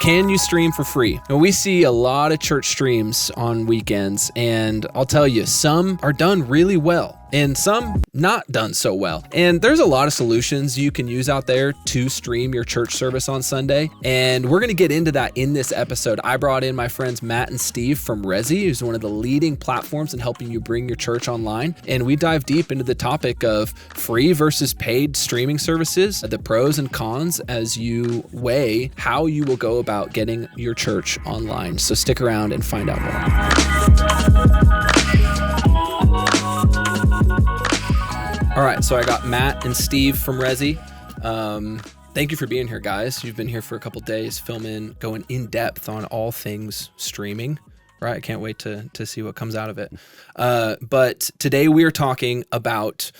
Can you stream for free? Now, we see a lot of church streams on weekends, and I'll tell you, some are done really well and some not done so well. And there's a lot of solutions you can use out there to stream your church service on Sunday. And we're going to get into that in this episode. I brought in my friends Matt and Steve from Resi, who's one of the leading platforms in helping you bring your church online. And we dive deep into the topic of free versus paid streaming services, the pros and cons as you weigh how you will go about getting your church online. So stick around and find out more. All right, so I got Matt and Steve from Resi. Thank you for being here, guys. You've been here for a couple days filming, going in depth on all things streaming, right? I can't wait to see what comes out of it. But today we are talking about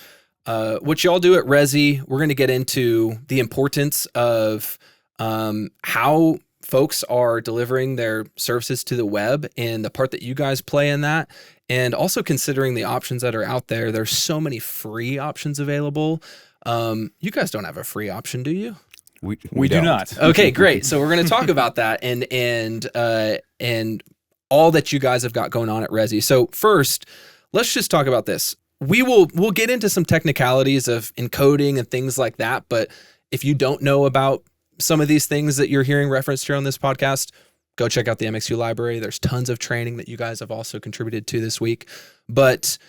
what y'all do at Resi. We're going to get into the importance of how folks are delivering their services to the web and the part that you guys play in that. And also considering the options that are out there. There's so many free options available. You guys don't have a free option, do you? We do not. Okay, great. So we're going to talk about that and all that you guys have got going on at Resi. So first, let's just talk about this. We'll get into some technicalities of encoding and things like that. But if you don't know about some of these things that you're hearing referenced here on this podcast, go check out the MXU library. There's tons of training that you guys have also contributed to this week. But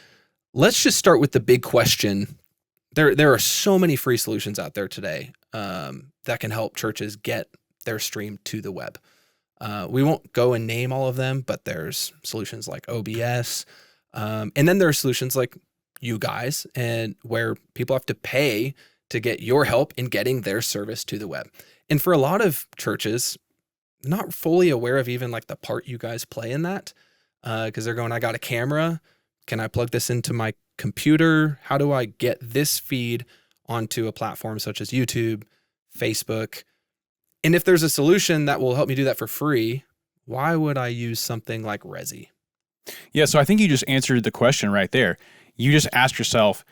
let's just start with the big question. There are so many free solutions out there today that can help churches get their stream to the web. We won't go and name all of them, but there's solutions like OBS. And then there are solutions like you guys, and where people have to pay to get your help in getting their service to the web. And for a lot of churches, not fully aware of even like the part you guys play in that, because they're going, I got a camera. Can I plug this into my computer? How do I get this feed onto a platform such as YouTube, Facebook? And if there's a solution that will help me do that for free, why would I use something like Resi? Yeah, so I think you just answered the question right there. You just asked yourself,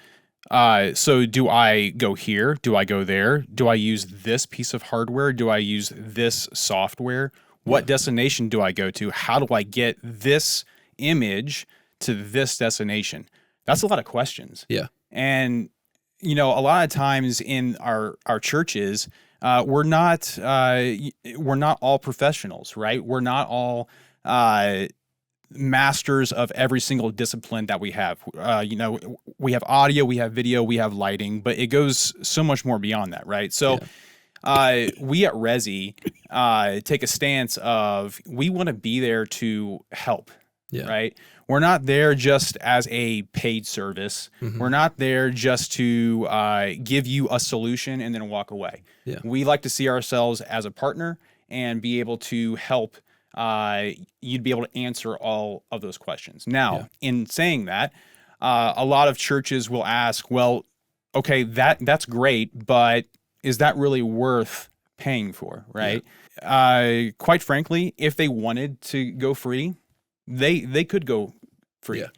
so do I go here? Do I go there? Do I use this piece of hardware? Do I use this software? What destination do I go to? How do I get this image to this destination? That's a lot of questions. Yeah. And, a lot of times in our churches, we're not all professionals, right? We're not all masters of every single discipline that we have. We have audio, we have video, we have lighting, but it goes so much more beyond that, right? So we at Resi take a stance of we want to be there to help, right? We're not there just as a paid service. Mm-hmm. We're not there just to give you a solution and then walk away. Yeah. We like to see ourselves as a partner and be able to help you'd be able to answer all of those questions. Now, in saying that, a lot of churches will ask, well, okay, that's great, but is that really worth paying for, right? Yeah. Quite frankly, if they wanted to go free, they could go free. Yeah.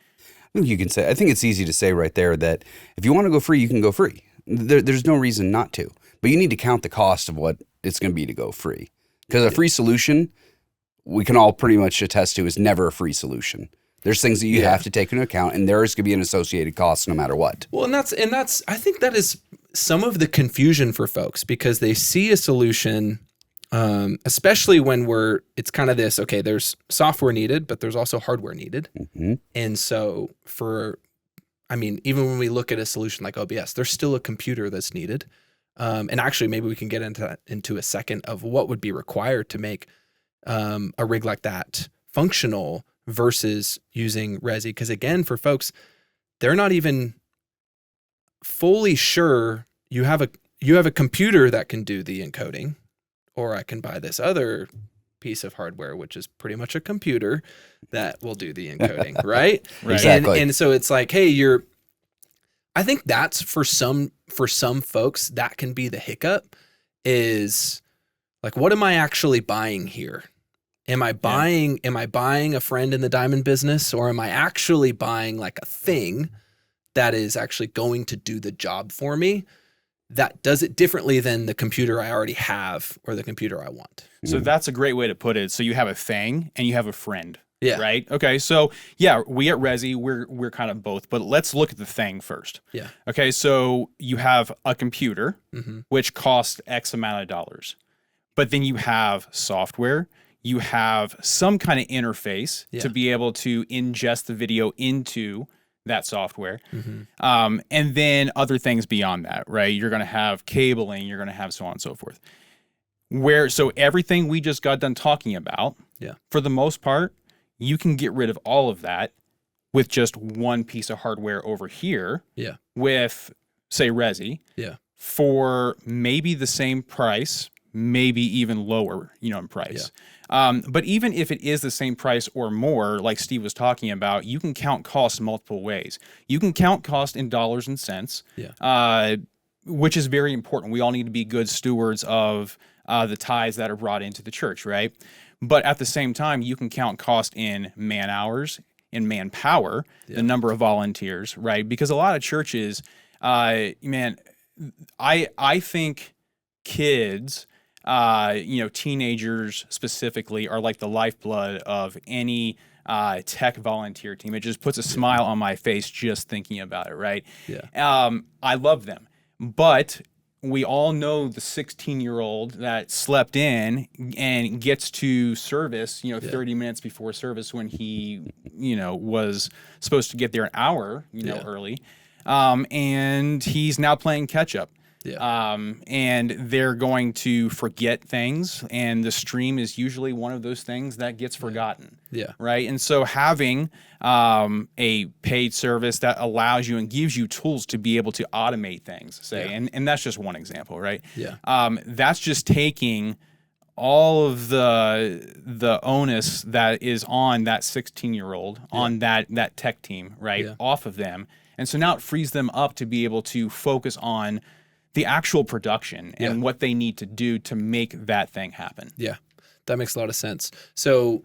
I think it's easy to say right there that if you want to go free, you can go free. There's no reason not to, but you need to count the cost of what it's going to be to go free. Because a free solution, we can all pretty much attest to, is never a free solution. There's things that you have to take into account, and there is going to be an associated cost no matter what. Well, and that's I think that is some of the confusion for folks, because they see a solution, especially when it's kind of this, okay, there's software needed, but there's also hardware needed. Mm-hmm. And so even when we look at a solution like OBS, there's still a computer that's needed. And actually, maybe we can get into a second of what would be required to make a rig like that functional versus using Resi. Because again, for folks, they're not even fully sure you have a computer that can do the encoding, or I can buy this other piece of hardware, which is pretty much a computer that will do the encoding, right? Right. Exactly. And so it's like, hey, I think that's for some folks, that can be the hiccup, is like, what am I actually buying here? Am I buying a friend in the diamond business, or am I actually buying like a thing that is actually going to do the job for me? that does it differently than the computer I already have or the computer I want. So that's a great way to put it. So you have a thing and you have a friend. Yeah. Right. Okay. So yeah, we at Resi, we're kind of both, but let's look at the thing first. Yeah. Okay. So you have a computer, Mm-hmm. which costs X amount of dollars, but then you have software, you have some kind of interface to be able to ingest the video into that software. Mm-hmm. And then other things beyond that, right? You're going to have cabling, you're going to have so on and so forth. So everything we just got done talking about, for the most part, you can get rid of all of that with just one piece of hardware over here with, say, Resi for maybe the same price, maybe even lower, in price. But even if it is the same price or more, like Steve was talking about, you can count costs multiple ways. You can count cost in dollars and cents, which is very important. We all need to be good stewards of the tithes that are brought into the church, right? But at the same time, you can count cost in man hours, in manpower, the number of volunteers, right? Because a lot of churches, I think kids, teenagers specifically, are like the lifeblood of any tech volunteer team. It just puts a smile on my face just thinking about it, right? I love them. But we all know the 16-year-old that slept in and gets to service, 30 minutes before service when he, was supposed to get there an hour, early. And he's now playing catch up. And they're going to forget things, and the stream is usually one of those things that gets forgotten. Right. And so having a paid service that allows you and gives you tools to be able to automate things, and that's just one example, right? That's just taking all of the onus that is on that 16-year-old, on that tech team, right, off of them. And so now it frees them up to be able to focus on the actual production and what they need to do to make that thing happen. Yeah, that makes a lot of sense. So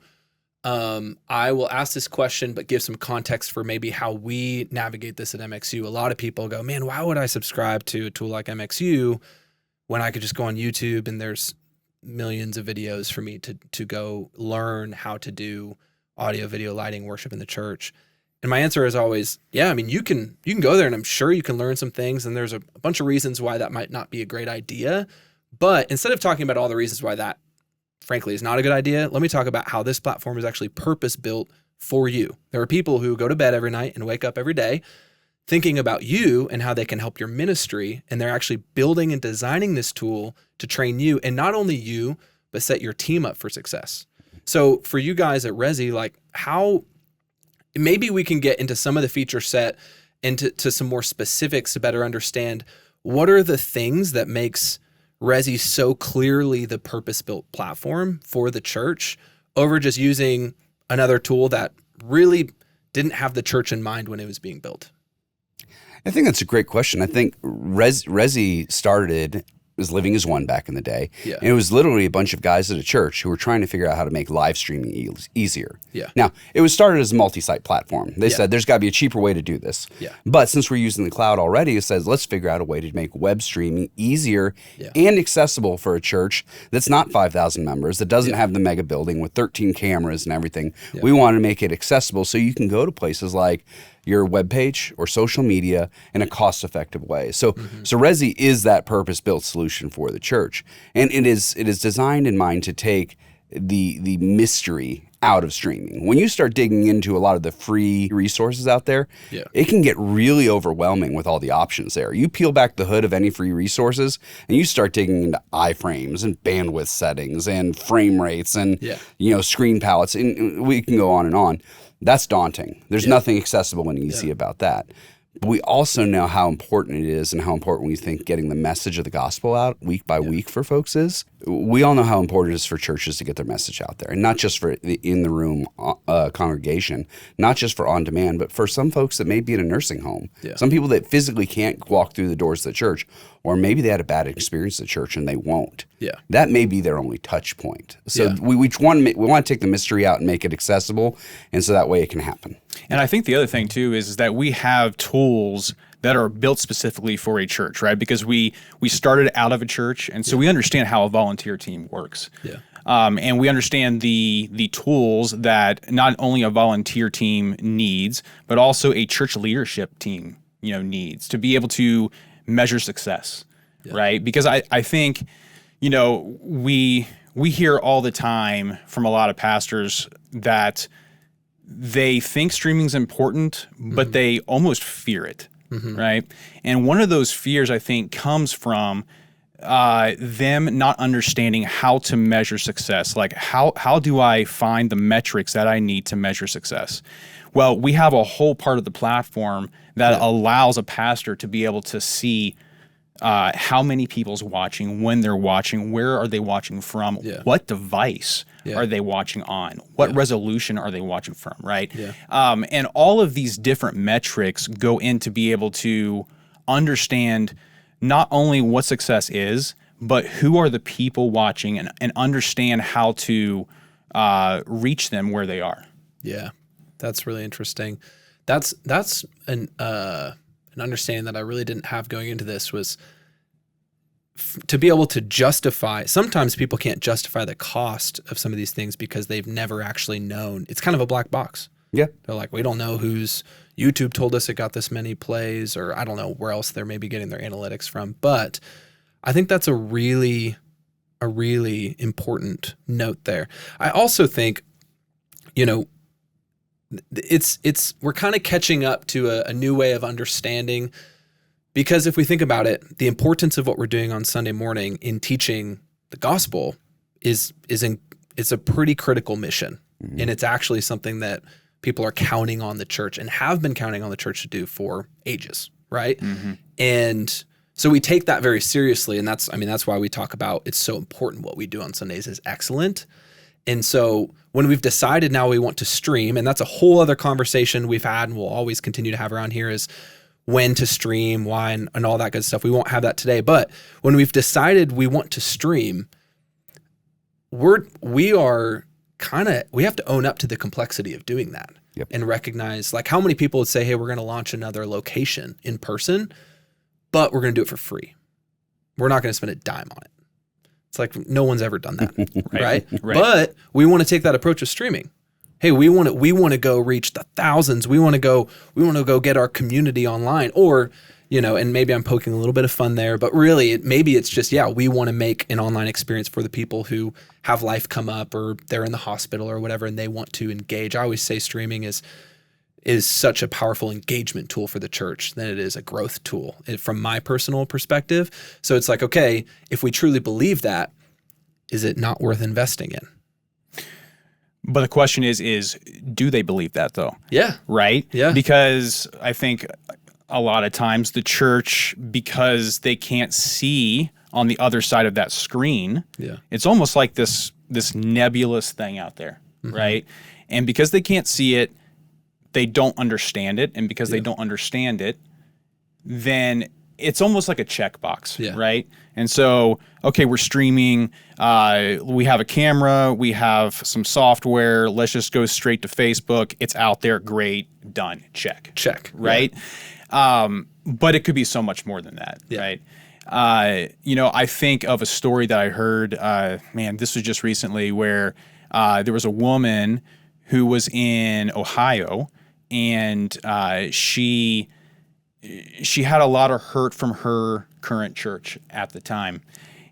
I will ask this question, but give some context for maybe how we navigate this at MXU. A lot of people go, man, why would I subscribe to a tool like MXU when I could just go on YouTube and there's millions of videos for me to go learn how to do audio, video, lighting, worship in the church? And my answer is always, you can go there and I'm sure you can learn some things. And there's a bunch of reasons why that might not be a great idea. But instead of talking about all the reasons why that, frankly, is not a good idea, let me talk about how this platform is actually purpose-built for you. There are people who go to bed every night and wake up every day thinking about you and how they can help your ministry. And they're actually building and designing this tool to train you, and not only you, but set your team up for success. So for you guys at Resi, how... maybe we can get into some of the feature set and to some more specifics to better understand what are the things that makes Resi so clearly the purpose-built platform for the church over just using another tool that really didn't have the church in mind when it was being built. I think that's a great question. I think Resi started as Living as One back in the day. And it was literally a bunch of guys at a church who were trying to figure out how to make live streaming easier. Now, it was started as a multi-site platform. They said there's got to be a cheaper way to do this. But since we're using the cloud already, it says let's figure out a way to make web streaming easier and accessible for a church that's not 5,000 members, that doesn't have the mega building with 13 cameras and everything. We want to make it accessible so you can go to places like your webpage or social media in a cost-effective way. So Resi is that purpose-built solution for the church. And it is designed in mind to take the mystery out of streaming. When you start digging into a lot of the free resources out there, it can get really overwhelming with all the options there. You peel back the hood of any free resources and you start digging into iframes and bandwidth settings and frame rates and screen palettes, and we can go on and on. That's daunting. There's nothing accessible and easy about that. But we also know how important it is and how important we think getting the message of the gospel out week by week for folks is. We all know how important it is for churches to get their message out there, and not just for the in-the-room congregation, not just for on-demand, but for some folks that may be in a nursing home. Some people that physically can't walk through the doors of the church, or maybe they had a bad experience at the church and they won't. That may be their only touch point. So we want to take the mystery out and make it accessible, and so that way it can happen. And I think the other thing too is that we have tools that are built specifically for a church, right? Because we started out of a church, and so we understand how a volunteer team works. Yeah. And we understand the tools that not only a volunteer team needs, but also a church leadership team, needs to be able to measure success, right? Because I think, we hear all the time from a lot of pastors that they think streaming is important, but they almost fear it, right? And one of those fears, I think, comes from them not understanding how to measure success. Like, how do I find the metrics that I need to measure success? Well, we have a whole part of the platform that allows a pastor to be able to see how many people's watching, when they're watching, where are they watching from, what device are they watching on, what resolution are they watching from, right? And all of these different metrics go in to be able to understand not only what success is, but who are the people watching, and understand how to reach them where they are. Yeah, that's really interesting. That's an understanding that I really didn't have going into this, was to be able to justify. Sometimes people can't justify the cost of some of these things because they've never actually known. It's kind of a black box. Yeah. They're like, we don't know who's YouTube told us it got this many plays, or I don't know where else they're maybe getting their analytics from. But I think that's a really important note there. I also think, we're kind of catching up to a new way of understanding, because if we think about it, the importance of what we're doing on Sunday morning in teaching the gospel is a pretty critical mission. And it's actually something that people are counting on the church and have been counting on the church to do for ages, right? And so we take that very seriously, and that's why we talk about it's so important. What we do on Sundays is excellent. And so when we've decided now we want to stream, and that's a whole other conversation we've had and we'll always continue to have around here, is when to stream, why, and all that good stuff. We won't have that today. But when we've decided we want to stream, we have to own up to the complexity of doing that. And recognize, like, how many people would say, hey, we're going to launch another location in person, but we're going to do it for free. We're not going to spend a dime on it. It's like, no one's ever done that, right? But we want to take that approach of streaming. Hey, we want to go reach the thousands. We want to go get our community online, or, and maybe I'm poking a little bit of fun there, but really maybe it's just, we want to make an online experience for the people who have life come up, or they're in the hospital or whatever, and they want to engage. I always say streaming is such a powerful engagement tool for the church than it is a growth tool from my personal perspective. So it's like, okay, if we truly believe that, is it not worth investing in? But the question is do they believe that though? Yeah. Right? Yeah. Because I think a lot of times the church, because they can't see on the other side of that screen, it's almost like this nebulous thing out there, right? And because they can't see it, they don't understand it. And because they don't understand it, then it's almost like a checkbox, right? And so, okay, we're streaming. We have a camera. We have some software. Let's just go straight to Facebook. It's out there. Great. Done. Check. Right? But it could be so much more than that, right? I think of a story that I heard, this was just recently, where there was a woman who was in Ohio, and she had a lot of hurt from her current church at the time.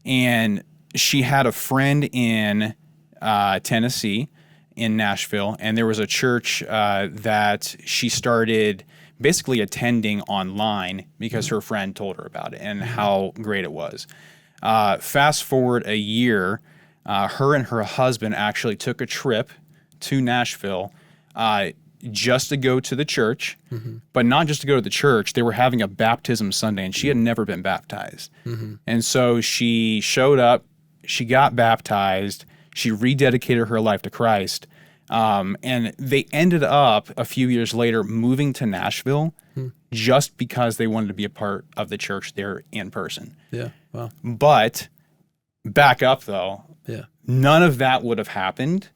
And she had a friend in Tennessee, in Nashville, and there was a church that she started basically attending online because her friend told her about it and how great it was. Fast forward a year, her and her husband actually took a trip to Nashville just to go to the church, but not just to go to the church. They were having a baptism Sunday, and she had never been baptized. And so she showed up, she got baptized, she rededicated her life to Christ, and they ended up a few years later moving to Nashville just because they wanted to be a part of the church there in person. Yeah, wow. But back up though, none of that would have happened.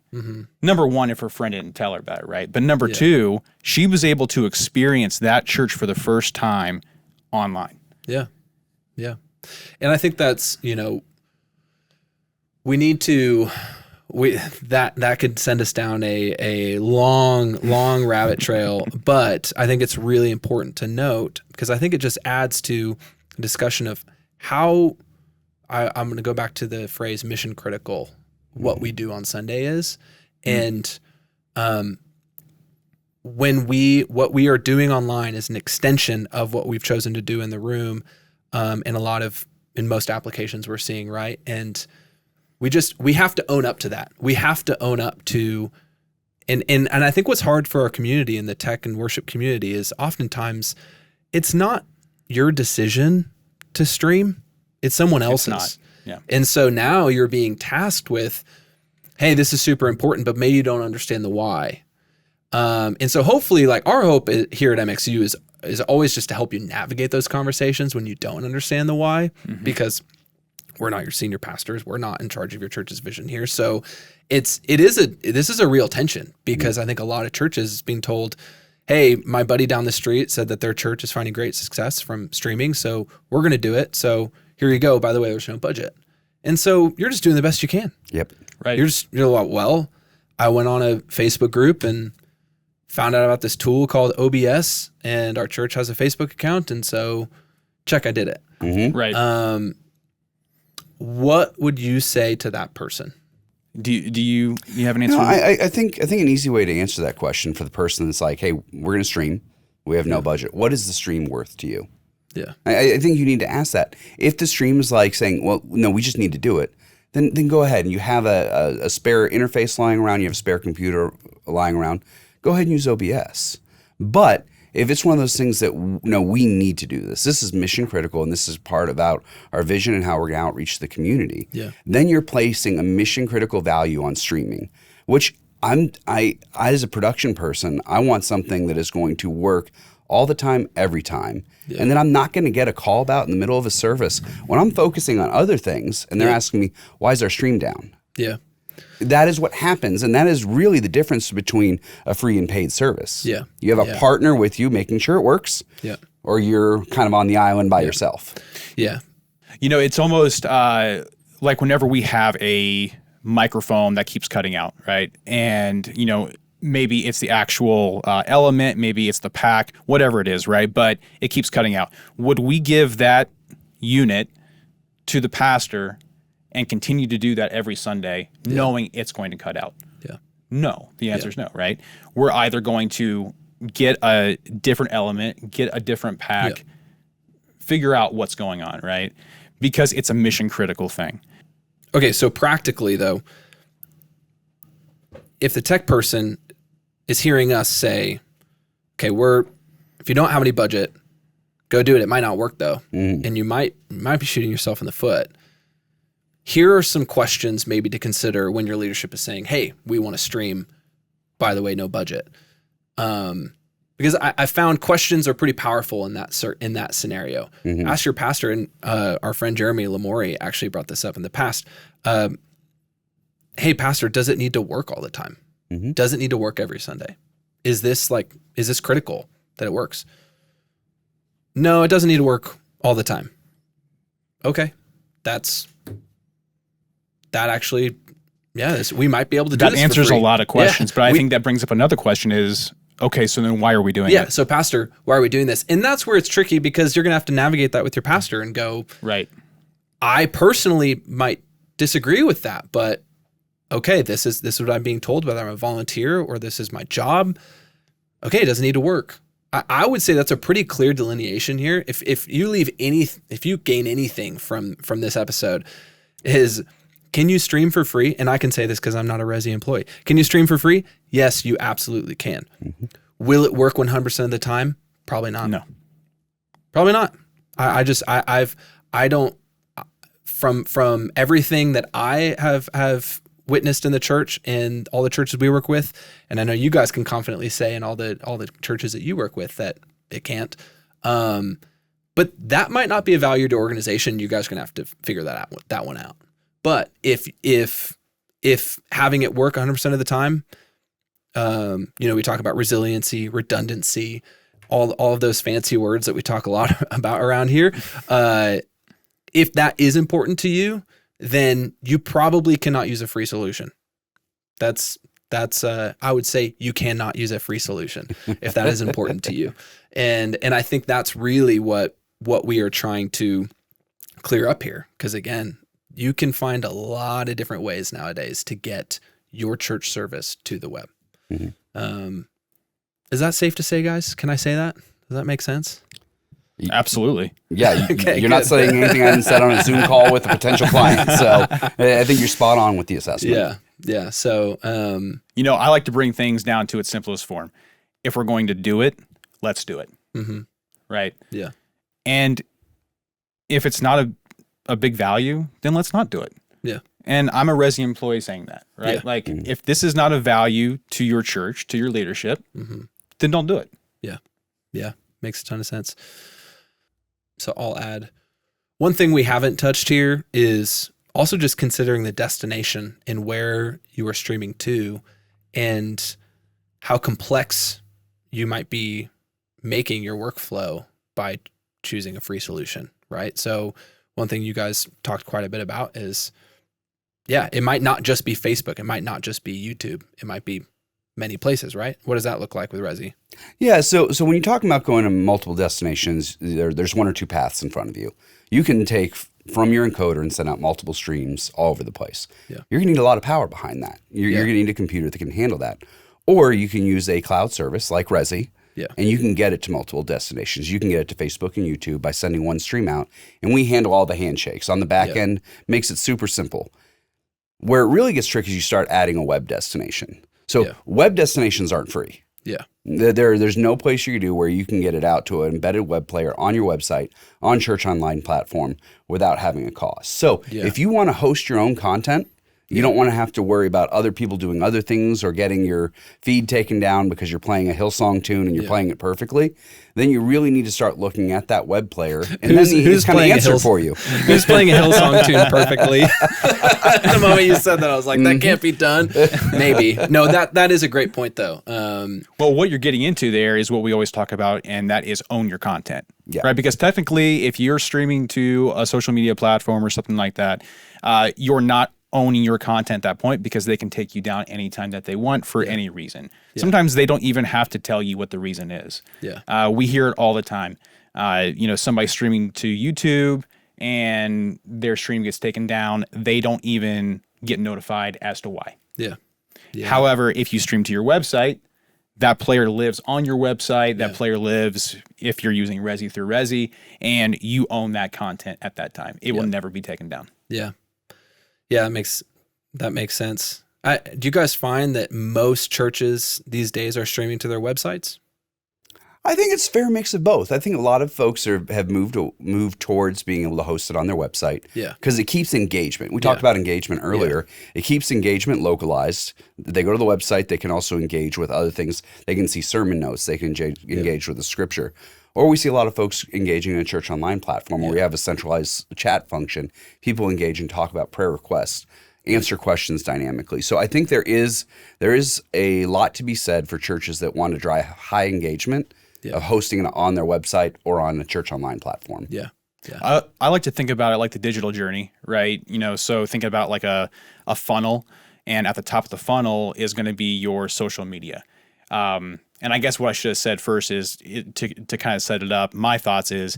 Number one, if her friend didn't tell her about it, right? But number two, she was able to experience that church for the first time online. Yeah. Yeah. And I think that's, we need to, that could send us down a long rabbit trail, but I think it's really important to note, because I think it just adds to the discussion of how I'm going to go back to the phrase mission critical, what we do on Sunday is. And, what we are doing online is an extension of what we've chosen to do in the room. In most applications we're seeing, right? And we have to own up to that. We have to own up to, and I think what's hard for our community in the tech and worship community is oftentimes it's not your decision to stream, it's someone else's. It's not. Yeah. And so now you're being tasked with, hey, this is super important, but maybe you don't understand the why. And so hopefully, like, our hope here at MXU is always just to help you navigate those conversations when you don't understand the why, because we're not your senior pastors. We're not in charge of your church's vision here. So this is a real tension, because I think a lot of churches is being told, hey, my buddy down the street said that their church is finding great success from streaming, so we're going to do it. So here you go. By the way, there's no budget. And so you're just doing the best you can. Yep. Right. You're like, well, I went on a Facebook group and found out about this tool called OBS, and our church has a Facebook account, and so check, I did it. Right. What would you say to that person? Do you have an answer? No, I think an easy way to answer that question for the person that's like, hey, we're going to stream. We have no budget. What is the stream worth to you? Yeah. I think you need to ask that. If the stream is like saying, well, no, we just need to do it, then go ahead, and you have a spare interface lying around, you have a spare computer lying around, go ahead and use OBS. But if it's one of those things that, no, we need to do this, this is mission critical, and this is part about our vision and how we're going to outreach the community, then you're placing a mission critical value on streaming, which I as a production person, I want something that is going to work all the time, every time. And then I'm not going to get a call about in the middle of a service when I'm focusing on other things and they're asking me, why is our stream down? Yeah. That is what happens. And that is really the difference between a free and paid service. Yeah. You have a partner with you making sure it works. Yeah. Or you're kind of on the island by yourself. Yeah. It's almost like whenever we have a microphone that keeps cutting out, right? And, maybe it's the actual element, maybe it's the pack, whatever it is, right? But it keeps cutting out. Would we give that unit to the pastor and continue to do that every Sunday, knowing it's going to cut out? Yeah. No. The answer is no, right? We're either going to get a different element, get a different pack, figure out what's going on, right? Because it's a mission critical thing. Okay, so practically though, if the tech person is hearing us say, okay, if you don't have any budget, go do it. It might not work though. And you might be shooting yourself in the foot. Here are some questions maybe to consider when your leadership is saying, hey, we want to stream, by the way, no budget. Because I found questions are pretty powerful in that scenario. Ask your pastor, and our friend Jeremy Lamori actually brought this up in the past. Hey, pastor, does it need to work all the time? Does it need to work every Sunday? Is this critical that it works? No, it doesn't need to work all the time. Okay. We might be able to do that. This Answers for free. a lot of questions, but I think that brings up another question is, okay, so then why are we doing it? So pastor, why are we doing this? And that's where it's tricky, because you're going to have to navigate that with your pastor and go, right. I personally might disagree with that, but okay, this is what I'm being told, whether I'm a volunteer or this is my job. Okay, it doesn't need to work. I would say that's a pretty clear delineation here. If you gain anything from this episode, is, can you stream for free? And I can say this because I'm not a Resi employee. Can you stream for free? Yes, you absolutely can. Will it work 100% of the time? Probably not. No. Probably not. I don't, from everything that I have witnessed in the church and all the churches we work with, and I know you guys can confidently say in all the churches that you work with that it can't. But that might not be a value to organization. You guys are gonna have to figure that one out. But if having it work 100% of the time, we talk about resiliency, redundancy, all of those fancy words that we talk a lot about around here. If that is important to you, then you probably cannot use a free solution. That's I would say you cannot use a free solution if that is important to you. And I think that's really what we are trying to clear up here. Because again, you can find a lot of different ways nowadays to get your church service to the web. Mm-hmm. Is that safe to say, guys? Can I say that? Does that make sense? Absolutely. Yeah, you're not saying anything I hadn't said on a Zoom call with a potential client. So I think you're spot on with the assessment. Yeah. So, I like to bring things down to its simplest form. If we're going to do it, let's do it. Mm-hmm. Right? Yeah. And if it's not a big value, then let's not do it. Yeah. And I'm a Resi employee saying that, right? Yeah. Like, if this is not a value to your church, to your leadership, then don't do it. Yeah. Makes a ton of sense. So I'll add one thing we haven't touched here is also just considering the destination and where you are streaming to and how complex you might be making your workflow by choosing a free solution, right? So one thing you guys talked quite a bit about is, it might not just be Facebook. It might not just be YouTube. It might be many places, right? What does that look like with Resi? Yeah, so when you talk about going to multiple destinations, there's one or two paths in front of you. You can take from your encoder and send out multiple streams all over the place. Yeah. You're going to need a lot of power behind that. You're going to need a computer that can handle that. Or you can use a cloud service like Resi, and you can get it to multiple destinations. You can get it to Facebook and YouTube by sending one stream out, and we handle all the handshakes. On the back end, makes it super simple. Where it really gets tricky is you start adding a web destination. So web destinations aren't free. Yeah. There's no place you can do where you can get it out to an embedded web player on your website, on Church Online platform without having a cost. So if you want to host your own content, you don't want to have to worry about other people doing other things or getting your feed taken down because you're playing a Hillsong tune and you're playing it perfectly. Then you really need to start looking at that web player, and who's kind of answer for you. Who's playing a Hillsong tune perfectly? The moment you said that, I was like, that can't be done. Maybe. No, that is a great point, though. Well, what you're getting into there is what we always talk about, and that is own your content. Yeah. Right? Because technically, if you're streaming to a social media platform or something like that, you're not owning your content at that point because they can take you down anytime that they want for any reason. Sometimes they don't even have to tell you what the reason is. We hear it all the time. Somebody streaming to YouTube and their stream gets taken down. They don't even get notified as to why. However, if you stream to your website, that player lives on your website. That player lives, if you're using Resi through Resi, and you own that content at that time. It will never be taken down. Yeah, that makes sense. Do you guys find that most churches these days are streaming to their websites? I think it's a fair mix of both. I think a lot of folks have moved towards being able to host it on their website. Because it keeps engagement. We talked about engagement earlier. It keeps engagement localized. They go to the website. They can also engage with other things. They can see sermon notes. They can engage with the scripture. Or we see a lot of folks engaging in a Church Online platform where we have a centralized chat function. People engage and talk about prayer requests, answer questions dynamically. So I think there is a lot to be said for churches that want to drive high engagement of hosting it on their website or on a Church Online platform. I like to think about it like the digital journey, right? So think about like a funnel, and at the top of the funnel is going to be your social media. And I guess what I should have said first is to kind of set it up. My thoughts is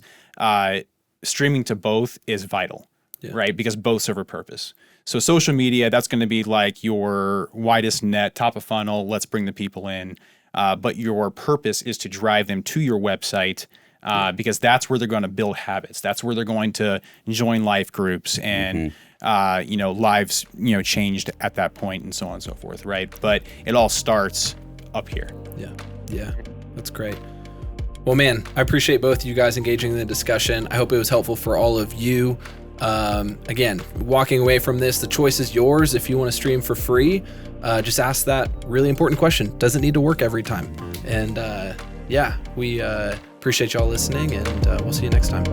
streaming to both is vital, right? Because both serve a purpose. So social media, that's going to be like your widest net, top of funnel. Let's bring the people in. But your purpose is to drive them to your website because that's where they're going to build habits. That's where they're going to join life groups and lives changed at that point and so on and so forth, right? But it all starts up here. Yeah, that's great. Well, man, I appreciate both of you guys engaging in the discussion. I hope it was helpful for all of you. Again, walking away from this, the choice is yours. If you want to stream for free, just ask that really important question. Does it need to work every time? And we appreciate y'all listening, and we'll see you next time.